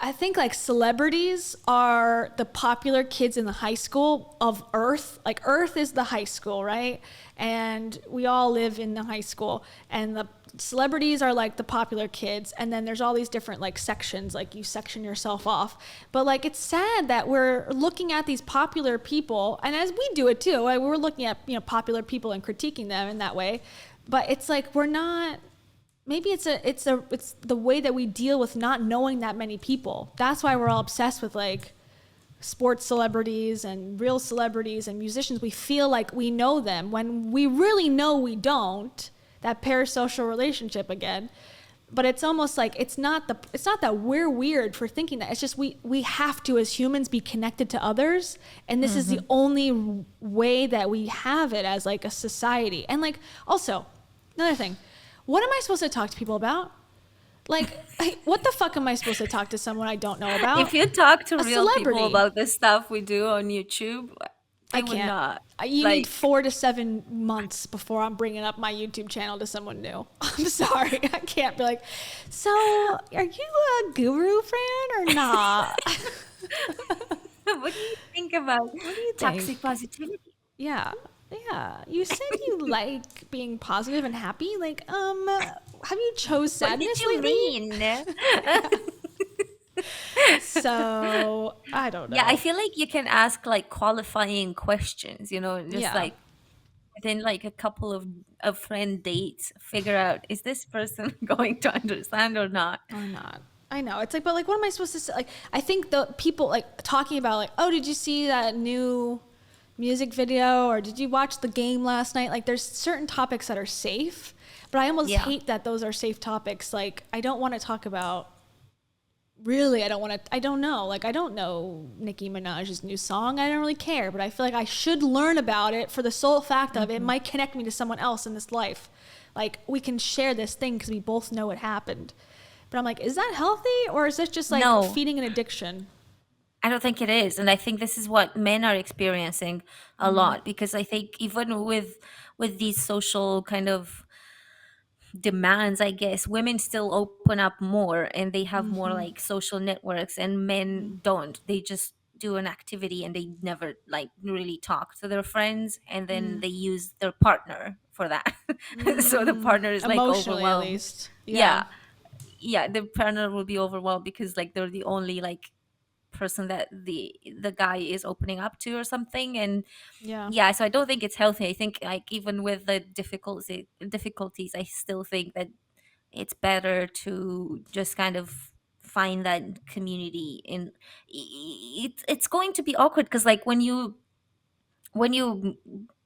I think like celebrities are the popular kids in the high school of Earth. Like Earth is the high school, right? And we all live in the high school. And the celebrities are like the popular kids. And then there's all these different like sections, like you section yourself off. But like it's sad that we're looking at these popular people, and as we do it too, like, we're looking at, you know, popular people and critiquing them in that way. But it's like we're not. Maybe it's the way that we deal with not knowing that many people. That's why we're all obsessed with like sports celebrities and real celebrities and musicians. We feel like we know them when we really know we don't. That parasocial relationship again. But it's almost like it's not that we're weird for thinking that. It's just we have to, as humans, be connected to others, and this is the only way that we have it as like a society. And like also another thing, what am I supposed to talk to people about? Like, what the fuck am I supposed to talk to someone I don't know about? If you talk to A real people celebrity. about the stuff we do on YouTube, I I would can't. not. You need Like, 4 to 7 months before I'm bringing up my YouTube channel to someone new. I'm sorry. I can't be like, so are you a guru fan or not? what do you think about What do you toxic think? positivity? Yeah. Yeah. You said you like being positive and happy. Like, have you chose What did sadness you lately? mean? So, I don't Yeah, I know. feel like you can ask like qualifying questions, just Yeah. like within like a couple of friend dates, figure out is this person going to understand or not? Or not. I know. It's like, but like, what am I supposed to say? Like, I think the people like talking about like, oh, did you see that new music video, or did you watch the game last night? Like, there's certain topics that are safe, but I almost Yeah. hate that those are safe topics. Like, I don't want to talk about. Really, I don't want to. I don't know. Like, I don't know Nicki Minaj's new song. I don't really care, but I feel like I should learn about it for the sole fact of it Hmm. might connect me to someone else in this life. Like, we can share this thing because we both know it happened. But I'm like, is that healthy, or is this just like No, feeding an addiction? I don't think it is. And I think this is what men are experiencing a lot, because I think even with these social kind of demands, I guess, women still open up more and they have more like social networks, and men don't. They just do an activity and they never like really talk to their friends, and then they use their partner for that. So the partner is like Emotionally, at overwhelmed. least. Yeah. Yeah. Yeah, the partner will be overwhelmed because like they're the only like person that the guy is opening up to or something. And Yeah. yeah, so I don't think it's healthy. I think like even with the difficulties, I still think that it's better to just kind of find that community. And it's going to be awkward because like when you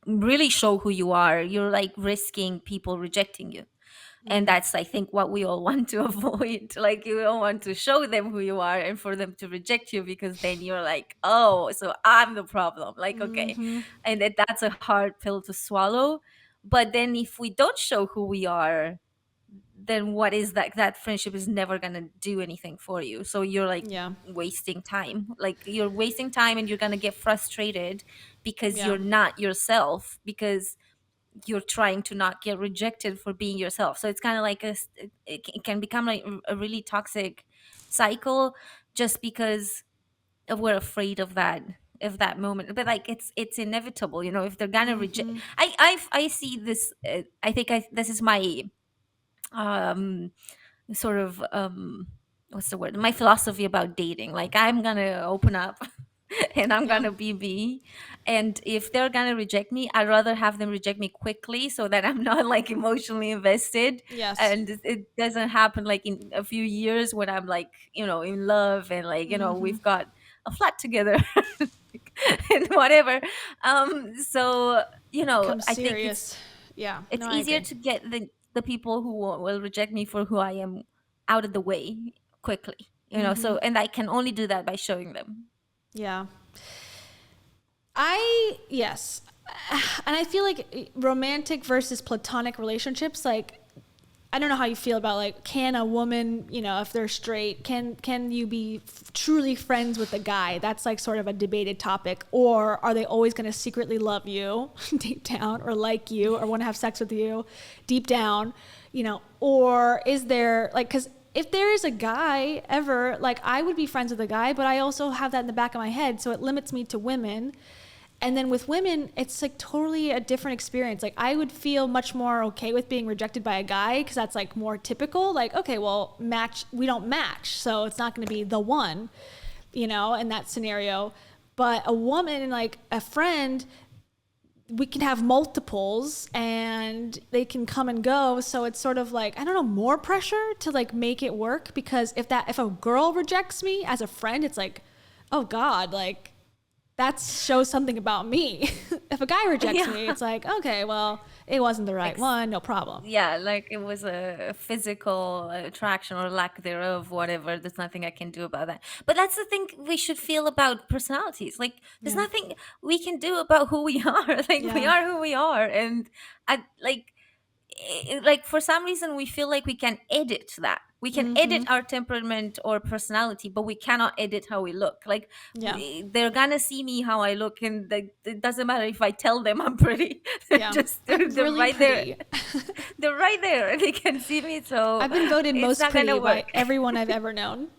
really show who you are, you're like risking people rejecting you. And that's, I think, what we all want to avoid. Like, you don't want to show them who you are and for them to reject you, because then you're like, oh, so I'm the problem. Like, okay. And that's a hard pill to swallow. But then if we don't show who we are, then what is that friendship is never going to do anything for you. So you're like Yeah. wasting time. Like, you're wasting time, and you're going to get frustrated because Yeah. you're not yourself, because you're trying to not get rejected for being yourself. So it's kind of like it can become like a really toxic cycle, just because we're afraid of that moment. But like it's inevitable, if they're gonna reject. I see this. I think this is my um sort of what's the word, my philosophy about dating. Like, I'm gonna open up and I'm Yeah. gonna be me. And if they're gonna reject me, I'd rather have them reject me quickly so that I'm not like emotionally invested. Yes. And it doesn't happen like in a few years when I'm like, in love, and like, we've got a flat together and whatever. So, Become I think it's serious. Yeah. it's No, I easier agree. to get the people who will reject me for who I am out of the way quickly. So, and I can only do that by showing them. Yeah. Yes. And I feel like romantic versus platonic relationships, like, I don't know how you feel about like, can a woman, if they're straight, can you be truly friends with a guy? That's like sort of a debated topic. Or are they always going to secretly love you deep down, or like you, or want to have sex with you deep down, or is there like, because if there is a guy ever, like I would be friends with a guy, but I also have that in the back of my head, so it limits me to women. And then with women, it's like totally a different experience. Like I would feel much more okay with being rejected by a guy because that's like more typical. Like, okay, well, we don't match, so it's not going to be the one, in that scenario. But a woman, like a friend, we can have multiples and they can come and go, so it's sort of like, I don't know, more pressure to like make it work, because if a girl rejects me as a friend, it's like, oh god, like that shows something about me. If a guy rejects Yeah. me, it's like, okay, well, it wasn't the right one, no problem. Yeah, like it was a physical attraction or lack thereof, whatever. There's nothing I can do about that. But that's the thing we should feel about personalities. Like there's Yeah. nothing we can do about who we are. Like we Yeah. are who we are, and I like for some reason we feel like we can edit that. We can edit our temperament or personality, but we cannot edit how we look. Like Yeah. they're gonna see me how I look, and it doesn't matter if I tell them I'm pretty. they're Yeah. just I'm they're really right there. pretty. They're right there. They can see me, so I've been voted it's most not gonna pretty by work. everyone I've ever known.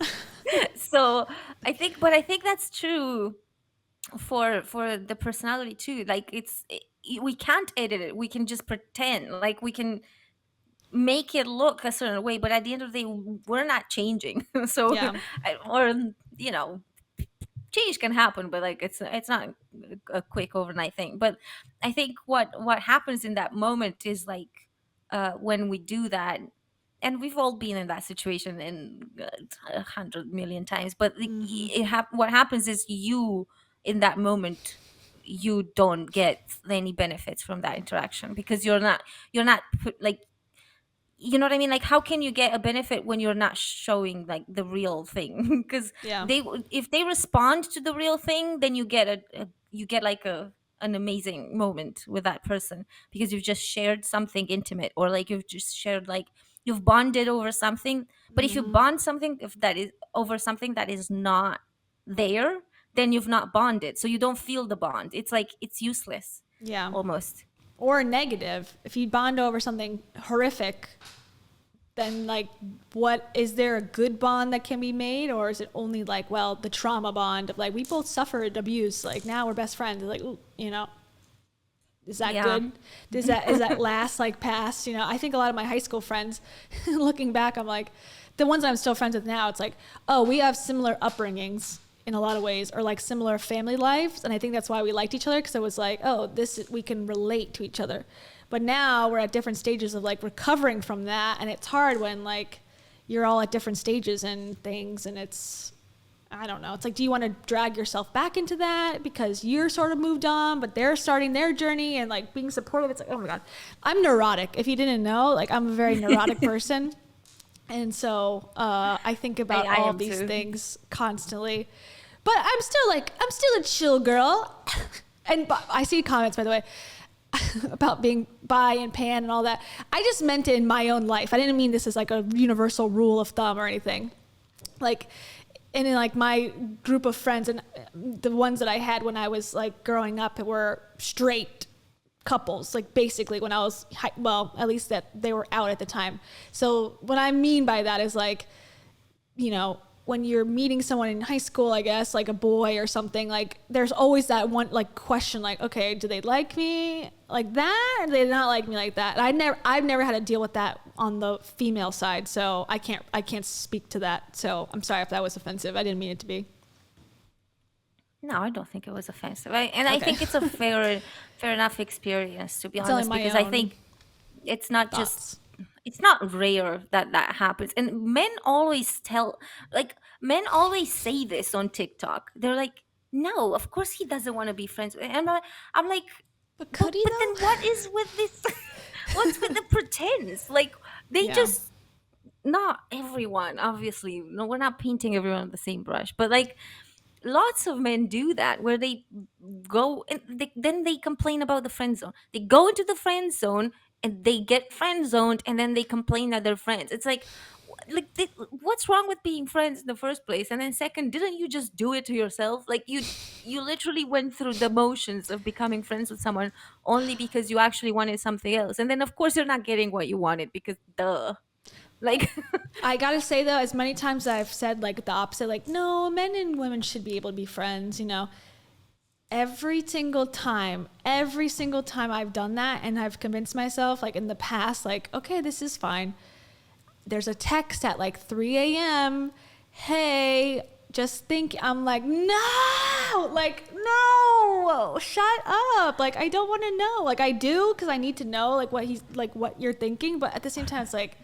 So I think that's true for the personality too. Like we can't edit it. We can just pretend. Like we can make it look a certain way, but at the end of the day we're not changing. So Yeah. or you know change can happen, but like it's not a quick overnight thing. But I think what happens in that moment is like when we do that, and we've all been in that situation in 100 million times, but what happens is you in that moment you don't get any benefits from that interaction because you're not like, you know what I mean? Like, how can you get a benefit when you're not showing like the real thing? Because Yeah. if they respond to the real thing, then you get you get like an amazing moment with that person because you've just shared something intimate, or like you've just shared like you've bonded over something. But if you bond something, if that is over something that is not there, then you've not bonded, so you don't feel the bond. It's like it's useless, Yeah. almost. Or negative. If you bond over something horrific, then like, what is there a good bond that can be made, or is it only like, well, the trauma bond of like we both suffered abuse, like now we're best friends? Like, ooh, is that Yeah. good? Is that last like past? I think a lot of my high school friends, looking back, I'm like, the ones I'm still friends with now, it's like, oh, we have similar upbringings in a lot of ways, or like similar family lives, and I think that's why we liked each other, because it was like, oh, we can relate to each other. But now we're at different stages of like recovering from that, and it's hard when like you're all at different stages and things, and it's, I don't know. It's like, do you want to drag yourself back into that because you're sort of moved on, but they're starting their journey and like being supportive? It's like, oh my God. I'm neurotic. If you didn't know, like I'm a very neurotic person. And so I think about I all am these too. things constantly. But I'm still a chill girl. And I see comments, by the way, about being bi and pan and all that. I just meant it in my own life. I didn't mean this as like a universal rule of thumb or anything. Like, and in like my group of friends, and the ones that I had when I was like growing up were straight couples, like basically when I was well, at least that they were out at the time. So what I mean by that is like, when you're meeting someone in high school, I guess, like a boy or something, like there's always that one like question, like, okay, do they like me like that, or do they not like me like that? And I've never had to deal with that on the female side, so I can't speak to that. So I'm sorry if that was offensive. I didn't mean it to be. No, I don't think it was offensive. I Okay. think it's a fair enough experience, to be It's only honest, my because I own think it's not just thoughts. it's not rare that that happens. And men always say this on TikTok. They're like, "No, of course he doesn't want to be friends with." I'm like, But but could he then though? what is with this? What's with the pretense? Like they Yeah. just not everyone, obviously. No, we're not painting everyone with the same brush, but like lots of men do that where they go and then they complain about the friend zone. They go into the friend zone and they get friend zoned, and then they complain that they're friends. It's like what's wrong with being friends in the first place? And then second, didn't you just do it to yourself? Like you literally went through the motions of becoming friends with someone only because you actually wanted something else, and then of course you're not getting what you wanted because duh. Like, I gotta say though, as many times as I've said like the opposite, like no, men and women should be able to be friends, you know. Every single time I've done that and I've convinced myself, like in the past, like, okay, this is fine. There's a text at like 3 a.m. Hey, just think, I'm like, no, shut up. Like, I don't want to know. Like, I do because I need to know, like, what you're thinking. But at the same time, it's like,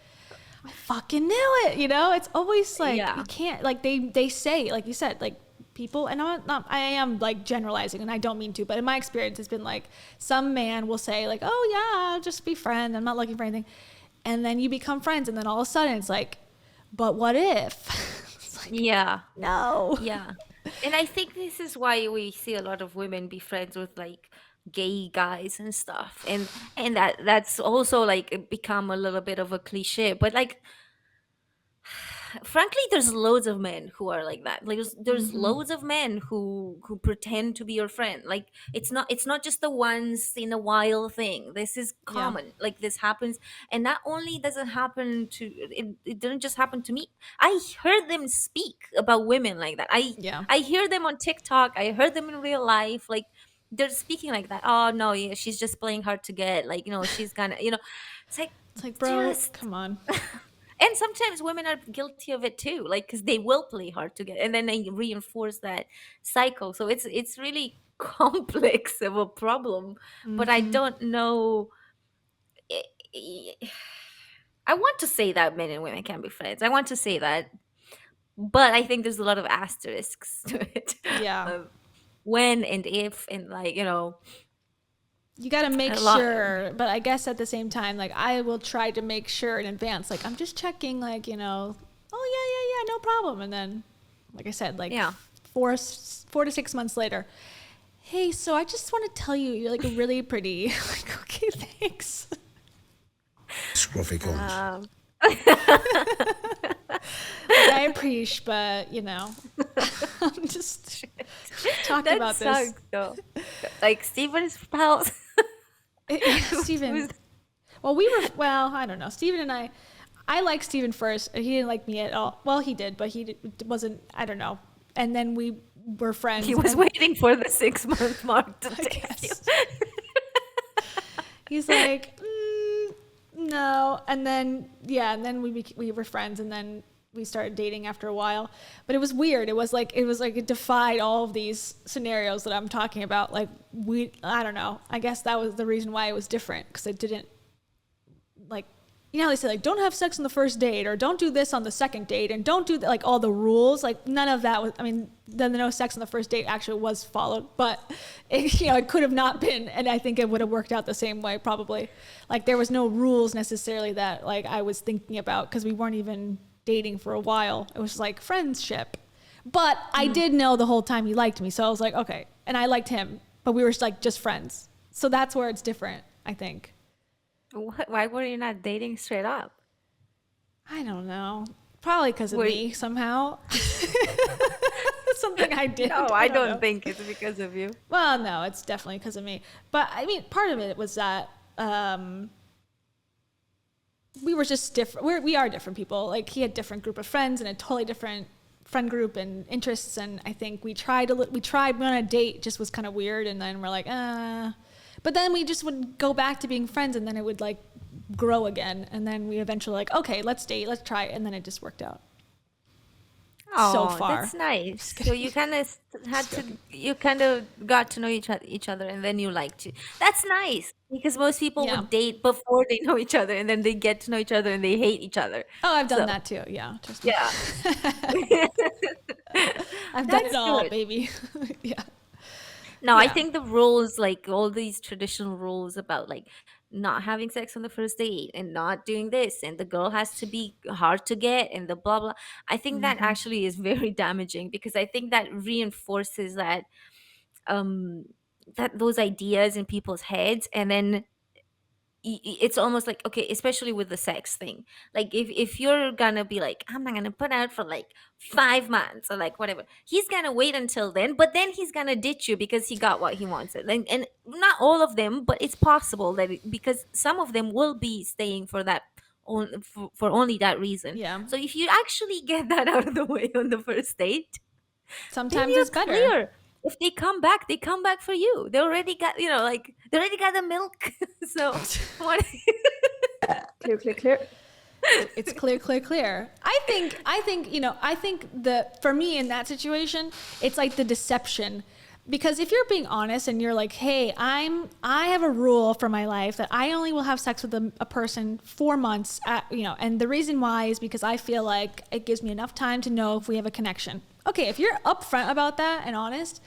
I fucking knew it. You know, it's always like you yeah, can't like they say like you said like people and I am like generalizing and I don't mean to, but in my experience, it's been like some man will say like, oh yeah, I'll just be friends. I'm not looking for anything, and then you become friends, and then all of a sudden it's like, but what if? It's like yeah, no. yeah. And I think this is why we see a lot of women be friends with like gay guys and stuff, and that's also like become a little bit of a cliche, but like, frankly, there's loads of men who are like that. Like, there's loads of men who pretend to be your friend. Like, it's not just the once in a while thing. This is Yeah. common. Like, this happens. And not only does it happen to it didn't just happen to me. I heard them speak about women like that. i Yeah. i hear them on TikTok. I heard them in real life. Like, they're speaking like that. Oh no, yeah, she's just playing hard to get. Like, she's gonna, it's like, It's like, bro, just. come on. And sometimes women are guilty of it too, like, because they will play hard to get, and then they reinforce that cycle. So it's really complex of a problem. But I don't know. I I want to say that men and women can be friends. I want to say that, but I think there's a lot of asterisks to it. Yeah. Of when and if, and like, You got to make a lot. sure, but I guess at the same time, like I will try to make sure in advance. Like I'm just checking, like oh yeah, no problem. And then, like I said, like Yeah. 4 to 6 months later, hey, so I just want to tell you, you're like really pretty. Like okay, thanks. Scruffy cunt. Um, Like, I appreciate, but I'm just talking that about this. sucks though. Like, Steven's house. Steven. Well, I don't know. Steven and I liked Steven first. He didn't like me at all. Well, he did, but wasn't, I don't know. And then we were friends. He was and waiting for the 6 month mark to I text you. guess. He's like, no. And then, yeah, and then we were friends, and then we started dating after a while. But it was weird. It defied all of these scenarios that I'm talking about. Like, I don't know. I guess that was the reason why it was different, because it didn't, like, how they say, like, don't have sex on the first date, or don't do this on the second date, and don't do like all the rules. Like, none of that was, I mean, then the no sex on the first date actually was followed, but it could have not been, and I think it would have worked out the same way probably. Like, there was no rules necessarily that like I was thinking about, because we weren't even dating for a while. It was just like friendship. But I did know the whole time he liked me, so I was like, okay, and I liked him, but we were like just friends. So that's where it's different, I think. Why were you not dating straight up? I don't know. Probably because of Were me somehow. Something I did. No, I don't don't know. think it's because of you. Well, no, it's definitely because of me. But I mean, part of it was that we were just different. We are different people. Like, he had a different group of friends and a totally different friend group and interests. And I think we tried on a date, just was kind of weird. And then we're like, but then we just would go back to being friends, and then it would like grow again. And then we eventually like, okay, let's date, let's try it. And then it just worked out. So Oh, far. that's nice. So you kind of you kind of got to know each other, and then you liked it. That's nice, because most people Yeah. would date before they know each other, and then they get to know each other and they hate each other. Oh, I've done So, that too. Yeah. Trust me. yeah. I've done it That's all, good. baby. Yeah. No, I Yeah. think the rules, like all these traditional rules about like not having sex on the first date and not doing this, and the girl has to be hard to get, and the blah blah. I think that actually is very damaging, because I think that reinforces um that those ideas in people's heads, and then it's almost like, okay, especially with the sex thing, like if you're gonna be like, I'm not gonna put out for like 5 months or like whatever, he's gonna wait until then, but then he's gonna ditch you because he got what he wanted. And not all of them, but it's possible that because some of them will be staying for that for only that reason. Yeah. So if you actually get that out of the way on the first date, then Sometimes you're it's better. clear. If they come back for you. They already got, like they already got the milk. So what? Clear, clear, clear. It's clear, clear, clear. I think, for me in that situation, it's like the deception. Because if you're being honest and you're like, hey, I have a rule for my life that I only will have sex with a person 4 months, and the reason why is because I feel like it gives me enough time to know if we have a connection. Okay, if you're upfront about that and honest,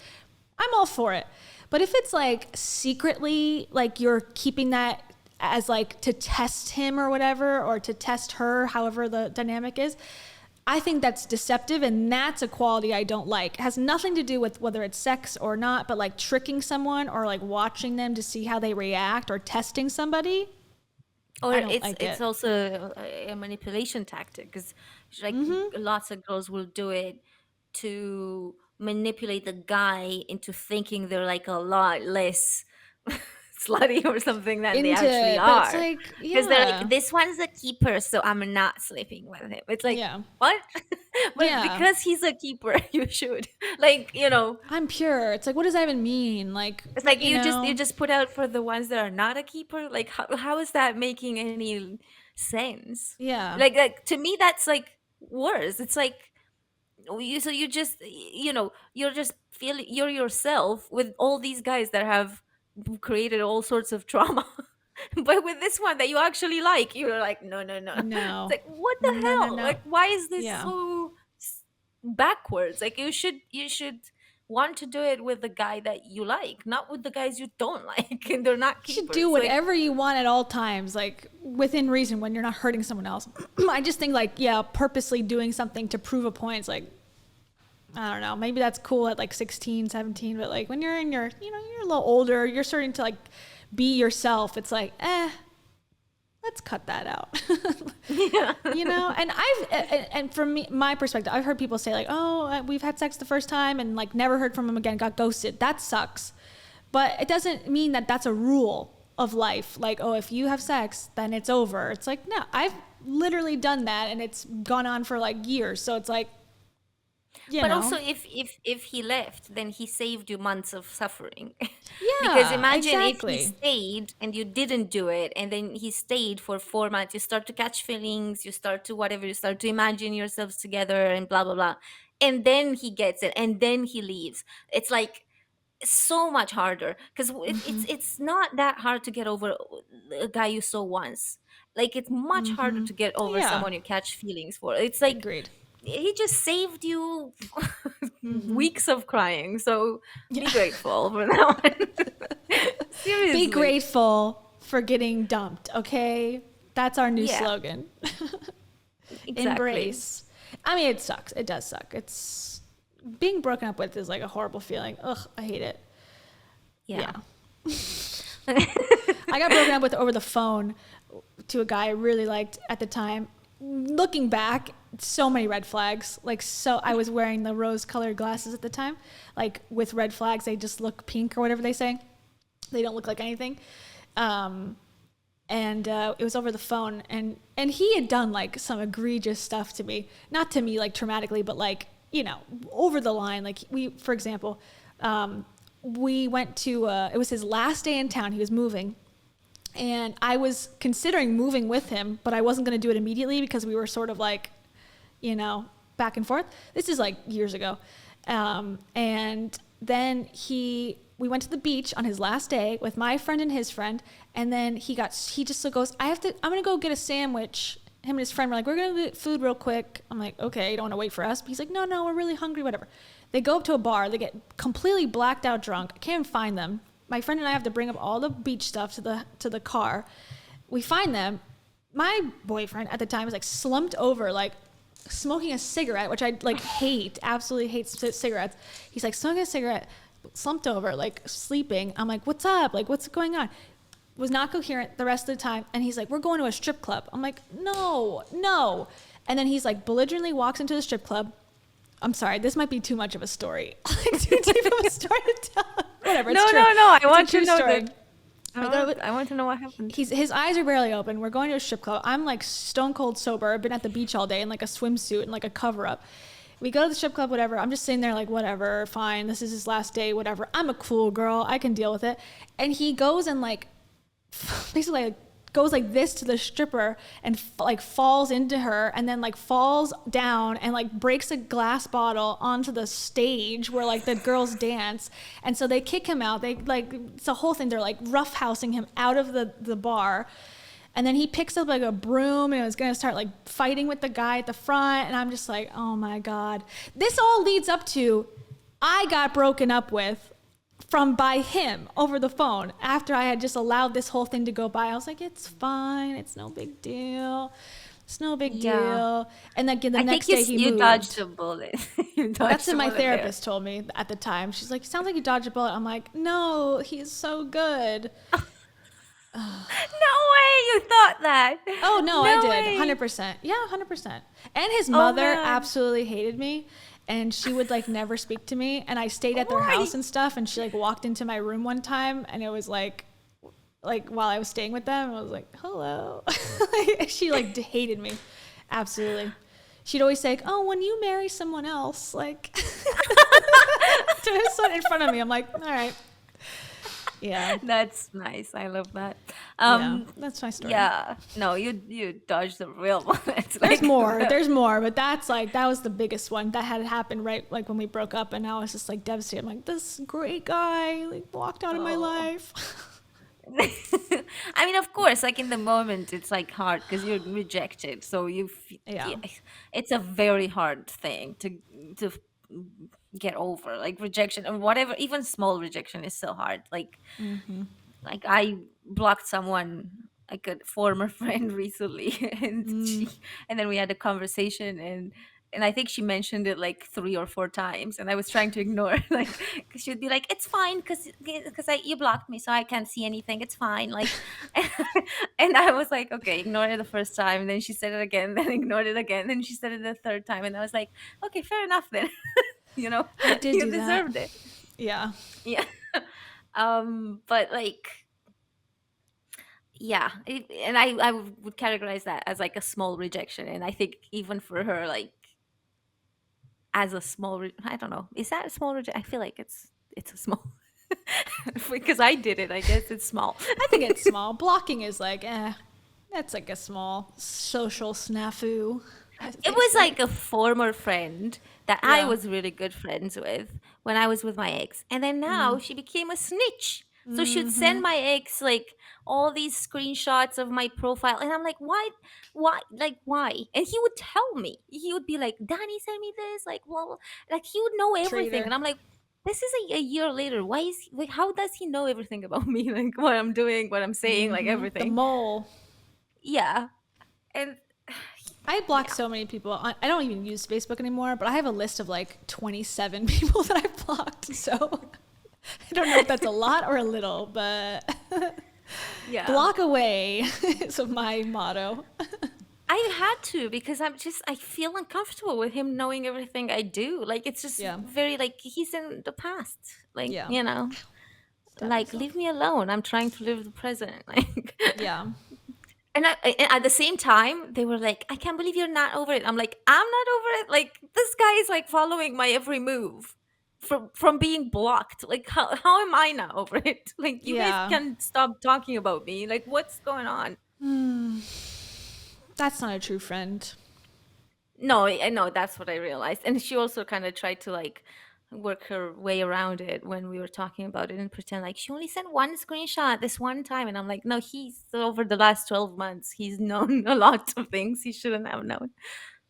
I'm all for it. But if it's like secretly, like you're keeping that as like to test him or whatever, or to test her, however the dynamic is, I think that's deceptive, and that's a quality I don't like. It has nothing to do with whether it's sex or not, but like tricking someone or like watching them to see how they react or testing somebody. Or I don't like it's it. also a manipulation tactic, because like lots of girls will do it to manipulate the guy into thinking they're like a lot less slutty or something than they actually But it's are, like, because they're yeah, like, this one's a keeper, so I'm not sleeping with him. It's like, yeah, what? But yeah. because he's a keeper, you should, like, I'm pure. It's like, what does that even mean? Like, it's like you know, you just put out for the ones that are not a keeper. Like, how is that making any sense? yeah. Like to me, that's like worse. It's like, you just, you're just feeling you're yourself with all these guys that have created all sorts of trauma. But with this one that you actually like, you're like, no, no, no. It's No, like, what the no, no, hell? no. Like, why is this Yeah. so backwards? Like, you should want to do it with the guy that you like, not with the guys you don't like, and they're not You should keepers. do Like, whatever you want at all times, like within reason, when you're not hurting someone else. I just think like, yeah, purposely doing something to prove a point is like, I don't know, maybe that's cool at like 16, 17, but like when you're in your, you're a little older, you're starting to like be yourself. It's like, let's cut that out. yeah. And from me, my perspective, I've heard people say like, oh, we've had sex the first time and like never heard from him again, got ghosted. That sucks. But it doesn't mean that that's a rule of life. Like, oh, if you have sex, then it's over. It's like, no, I've literally done that and it's gone on for like years. So it's like, But also, if he left, then he saved you months of suffering. yeah, Because imagine exactly. if he stayed and you didn't do it, and then he stayed for 4 months, you start to catch feelings, you start to whatever, you start to imagine yourselves together and blah, blah, blah. And then he gets it, and then he leaves. It's like so much harder, because it's not that hard to get over a guy you saw once. Like, it's much harder to get over Yeah. someone you catch feelings for. It's like, Agreed. he just saved you weeks of crying. So be grateful for that one. Seriously. Be grateful for getting dumped, okay? That's our new Yeah. slogan. Exactly. Embrace. I mean, it sucks. It does suck. It's being broken up with is like a horrible feeling. Ugh, I hate it. Yeah. I got broken up with over the phone to a guy I really liked at the time. Looking back, so many red flags. Like, so I was wearing the rose-colored glasses at the time. Like, with red flags, they just look pink or whatever they say. They don't look like anything. It was over the phone, and he had done like some egregious stuff to me. Not to me like traumatically, but like, over the line. Like, for example, we went to it was his last day in town. He was moving, and I was considering moving with him, but I wasn't going to do it immediately because we were sort of like, back and forth. This is like years ago. And then we went to the beach on his last day with my friend and his friend. And then he just goes, I'm going to go get a sandwich. Him and his friend were like, we're going to get food real quick. I'm like, okay, you don't want to wait for us? But he's like, no, we're really hungry, whatever. They go up to a bar. They get completely blacked out drunk. I can't find them. My friend and I have to bring up all the beach stuff to the car. We find them. My boyfriend at the time was like slumped over, like smoking a cigarette, which I like absolutely hate cigarettes. He's like smoking a cigarette, slumped over, like sleeping. I'm like, what's up? Like, what's going on? Was not coherent the rest of the time. And he's like, we're going to a strip club. I'm like, no. And then he's like belligerently walks into the strip club. I'm sorry, this might be too much of a story. Like, too deep of a story to tell. Whatever, it's true. No. I It's a want true to know story. that. I want to know what happened. His eyes are barely open. We're going to a strip club. I'm like stone cold sober. I've been at the beach all day in like a swimsuit and like a cover up. We go to the strip club, whatever. I'm just sitting there like, whatever, fine. This is his last day, whatever. I'm a cool girl. I can deal with it. And he goes and like, basically like, goes like this to the stripper and like falls into her and then like falls down and like breaks a glass bottle onto the stage where like the girls dance. And so they kick him out. They like, it's a whole thing. They're like roughhousing him out of the bar. And then he picks up like a broom and was going to start like fighting with the guy at the front. And I'm just like, oh my God. This all leads up to, I got broken up with by him over the phone after I had just allowed this whole thing to go by. I was like, it's fine. It's no big deal. It's no big deal. And like the next day he moved. You dodged a bullet. That's what my therapist told me at the time. She's like, sounds like you dodged a bullet. I'm like, no, he's so good. No way you thought that. Oh, no, I did. 100%. Yeah, 100%. And his mother absolutely hated me. And she would like never speak to me. And I stayed at their house and stuff. And she like walked into my room one time. And it was like while I was staying with them, I was like, hello. She like hated me. Absolutely. She'd always say, oh, when you marry someone else, like to his son in front of me. I'm like, all right. Yeah. That's nice. I love that. Yeah, that's my story. Yeah. No, you dodged the real bullets. There's more. There's more, but that was the biggest one that had happened right like when we broke up, and I was just like devastated. I'm like, this great guy like walked out of my life. I mean, of course, like in the moment, it's like hard because you're rejected. So it's a very hard thing to get over, like rejection and whatever. Even small rejection is so hard. Like I blocked someone, like a former friend recently, and then we had a conversation, and I think she mentioned it like 3 or 4 times, and I was trying to ignore like, because she would be like, it's fine because you blocked me, so I can't see anything, it's fine, like and I was like, okay, ignore it the first time, and then she said it again, then ignored it again, then she said it the third time, and I was like, okay, fair enough then. You know, I did you do deserved that. it. Yeah. But like, yeah, and I would categorize that as like a small rejection, and I think even for her, like, as a small I don't know, is that a small rejection? I feel like it's a small because I did it, I guess it's small. I think it's small. Blocking is like, that's like a small social snafu. It was like a former friend that I was really good friends with when I was with my ex, and then now she became a snitch. So she would send my ex like all these screenshots of my profile, and I'm like, why, like why? And he would tell me. He would be like, Danny sent me this, like, well, like he would know everything, Traitor. and I'm like, this is a year later. Why is he, like, how does he know everything about me? Like what I'm doing, what I'm saying, like The everything. mole. Yeah, and I blocked so many people. I don't even use Facebook anymore, but I have a list of like 27 people that I've blocked. So I don't know if that's a lot or a little, but yeah, block away is my motto. I had to because I feel uncomfortable with him knowing everything I do. Like it's just very like he's in the past. Like you know, like leave me alone. I'm trying to live the present. Like And at the same time, they were like, I can't believe you're not over it. I'm like, I'm not over it. Like, this guy is like following my every move from being blocked. Like, how am I not over it? Like, you guys can stop talking about me. Like, what's going on? That's not a true friend. No, I know. That's what I realized. And she also kind of tried to like work her way around it when we were talking about it and pretend like she only sent one screenshot this one time, and I'm like, no, he's over the last 12 months he's known a lot of things he shouldn't have known.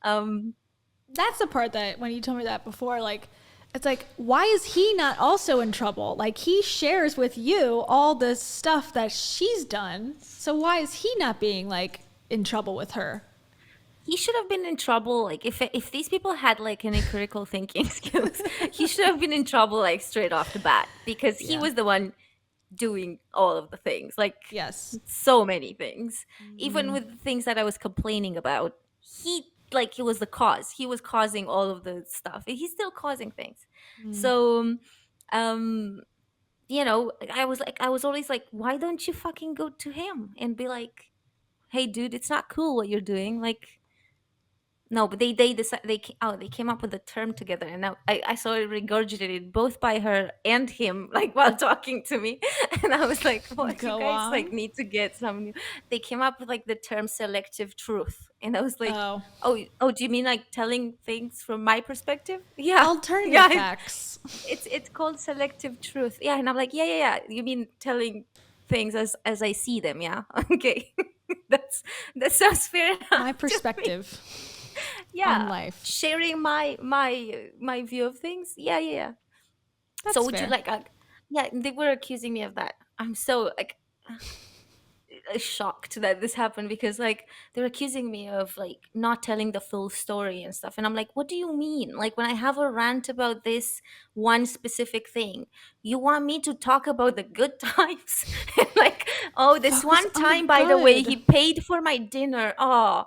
That's the part that when you told me that before, like it's like, why is he not also in trouble? Like he shares with you all the stuff that she's done, so why is he not being like in trouble with her? He should have been in trouble. Like if these people had like any critical thinking skills, he should have been in trouble like straight off the bat, because he was the one doing all of the things. Like so many things, even with the things that I was complaining about. He like it was the cause. He was causing all of the stuff. He's still causing things. So you know, I was always like, why don't you fucking go to him and be like, hey dude, it's not cool what you're doing, like. No, but they decided they came up with a term together, and now I saw it regurgitated both by her and him, like while talking to me, and I was like, "What, you Go guys like on. need to get some new." They came up with like the term selective truth, and I was like, Oh, "Oh, do you mean like telling things from my perspective?" Yeah, alternative yeah, facts. it's called selective truth. Yeah, and I'm like, yeah. You mean telling things as I see them? Yeah, okay, that's that sounds fair My enough to me. perspective on Yeah, life. sharing my view of things. Yeah. So That's would you fair. like yeah, they were accusing me of that. I'm so like shocked that this happened, because like they're accusing me of like not telling the full story and stuff, and I'm like, what do you mean? Like when I have a rant about this one specific thing, you want me to talk about the good times? And like, oh, this Focus one on the time, by the way, good. he paid for my dinner. Oh,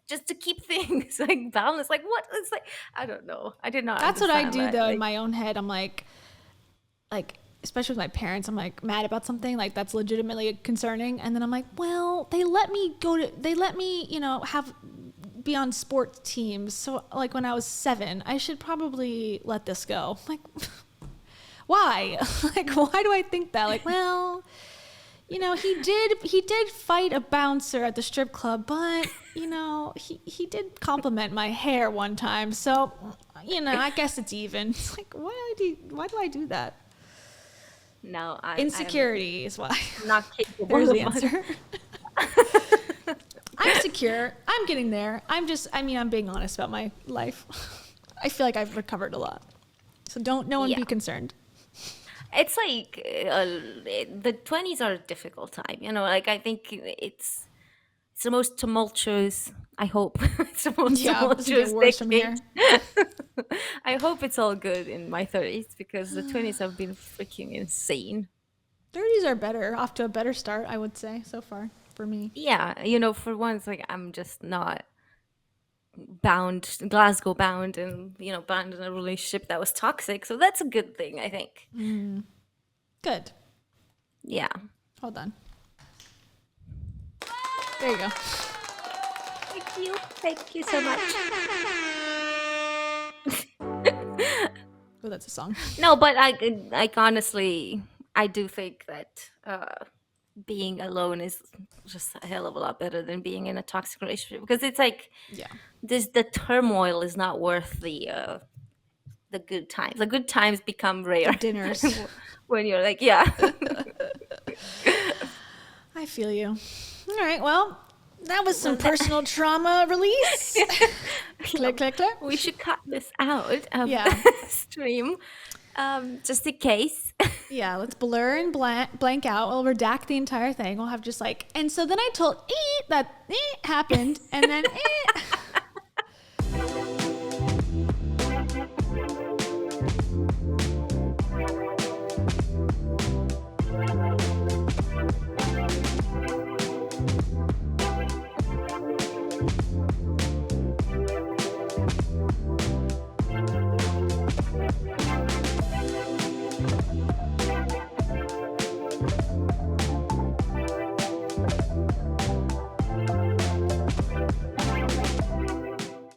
just to keep things like balanced. Like what? It's like, I don't know, I did not That's what I understand do that, though in like. my own head. I'm like especially with my parents, I'm like mad about something like that's legitimately concerning, and then I'm like, well, they let me have be on sports teams. So like when I was 7, I should probably let this go. Like, why? Like, why do I think that? Like, well, he did fight a bouncer at the strip club, but he did compliment my hair one time, so I guess it's even. It's like, why do I do that? No, I am Insecurity is why. not capable There's of the answer. I'm secure. I'm getting there. I'm being honest about my life. I feel like I've recovered a lot. So no one Yeah, be concerned. it's like the 20s are a difficult time, you know, like I think it's the most tumultuous, I hope. It's the most Yeah, it doesn't get tumultuous worse from decade. here. I hope it's all good in my 30s, because the 20s have been freaking insane. 30s are better, off to a better start, I would say, so far, for me. Yeah, you know, for once, like I'm just not bound, Glasgow bound, and you know, bound in a relationship that was toxic. So that's a good thing, I think. Good. Yeah. Hold on. There you go. Thank you. Thank you so much. Oh, that's a song. No, but I honestly, I do think that being alone is just a hell of a lot better than being in a toxic relationship, because it's like Yeah. the turmoil is not worth the good times. The good times become The rare dinners. when you're like, yeah. I feel you. All right, well, that was some Well, that- personal trauma release. Click, click, click. We should cut this out of Yeah. the stream, just in case. Yeah, let's blur and blank out. We'll redact the entire thing. We'll have just like, and so then I told that happened, and then